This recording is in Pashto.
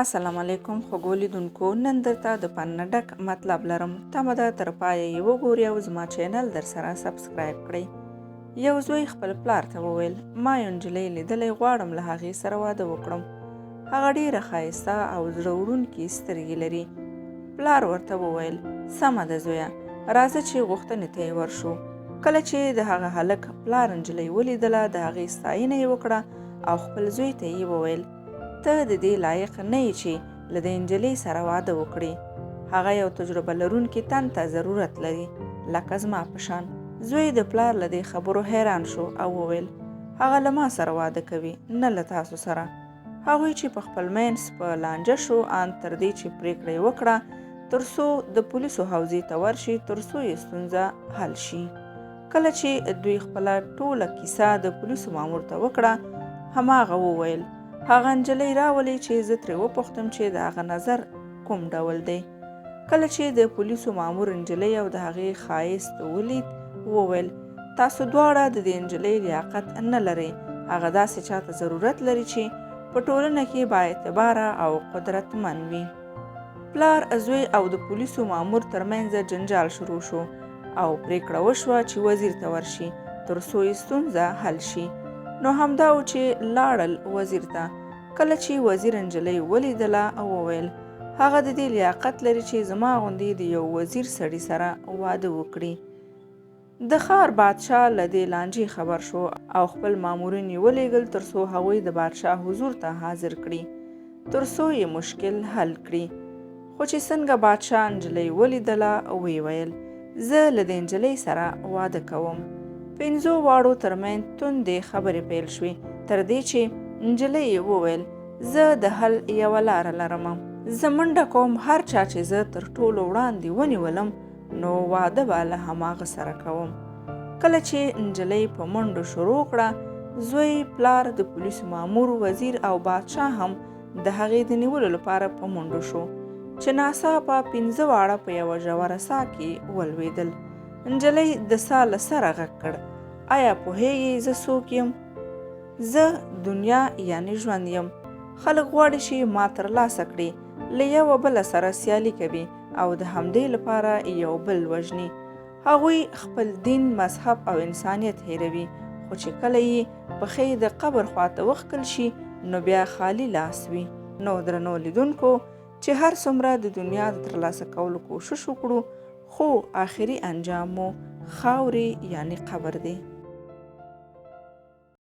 السلام علیکم خوږو لیدونکو، نن درته د فن نه ډک مطلب لرم. تمه ده تر پایه یې وګورئ او زما چینل در سره سبسکرایب کړئ. یو زوی خپل پلار ته وویل: ما یو نجلۍ لیدلی، غواړم له هغې سره واده وکړم. هغه ډیره ښایسته او زړه وړونکې سترګې لري. پلار ورته وویل: سمه ده زویه، راځه چې غوښتنې ته یې ورشو. کله چې د هغه هلک پلار نجلۍ ولیدله، د هغې ستاینه یې وکړه او خپل زوی ته یې وویل: ته د دې لایق نه یې چې له دې نجلۍ سره واده وکړې. هغه یو تجربه لرونکي تن ته ضرورت لري، لکه زما په شان. زوی د پلار له دې خبرو حیران شو او وویل: هغه له ما سره واده کوي، نه له تاسو سره. هغوی چې په خپل منځ په لانجه شو، ان تر دې چې پریکړه یې وکړه تر څو د پولیسو حوزې ته ورشي، تر څو یې ستونزه حل شي. کله چې دوی خپله ټوله کیسه د پولیسو مامور ته وکړه، هماغه وویل: هغه نجلۍ راولئ چې زه ترې وپوښتم چې د هغه نظر کوم ډول دی. کله چې د پولیسو مامور نجلۍ او د هغې ښایست ولید، وویل: تاسو دواړه د دې نجلۍ لیاقت نه لرئ. هغه داسې چاته ضرورت لري چې په ټولنه کې بااعتباره او قدرتمن وي. پلار، زوی او د پولیسو مامور ترمنځ جنجال شروع شو او پریکړه وشوه چې وزیر ته ورشي تر څو یې ستونزه حل شي. نو همدا و چې لاړل وزیر ته. کله چې وزیر نجلۍ ولیدله، وویل: هغه د دې لیاقت لري چې زما غوندې د یو وزیر سړي سره واده وکړي. د ښار بادشاه له دې لانجې خبر شو او خپل مامورین یې ولېږل تر څو هغوی د بادشاه حضور ته حاضر کړي، تر څو یې مشکل حل کړي. خو چې څنګه بادشاه نجلۍ ولیدله، ویې ویل: زه له دې نجلۍ سره واده کوم. 5 واړو ترمنځ توندې خبرې پیل شوې، تر دې چې نجلۍ یې وویل: زه د حل یوه لاره لرم. زه منډه کوم، هر چا چې زه تر ټولو وړاندې ونیولم نو واده به له هماغه سره کوم. کله چې نجلۍ په منډو شروع کړه، زوی، پلار، د پولیسو مامور، وزیر او بادشاه هم د هغې د نیولو لپاره په منډو شو، چې ناڅاپه 5 واړه په یوه ژوره ساه کې ولوېدل. نجلۍ د ساه له سره غږ کړ: آیا پوهېږئ زه څوک یم؟ زه دنیا یعنی ژوند یم. خلک غواړي چې ما ترلاسه کړي، له یوه بله سره سیالي کوي او د همدې لپاره یو بل وژني. هغوی خپل دین، مذهب او انسانیت هیروي، خو چې کله یې پښې د قبر خواته وښکل شي نو بیا خالی لاس وي. نو درنو لیدونکو، چې هر څومره د دنیا د ترلاسه کولو کوشش وکړو، خو آخري انجام مو خاورې یعنی قبر دی.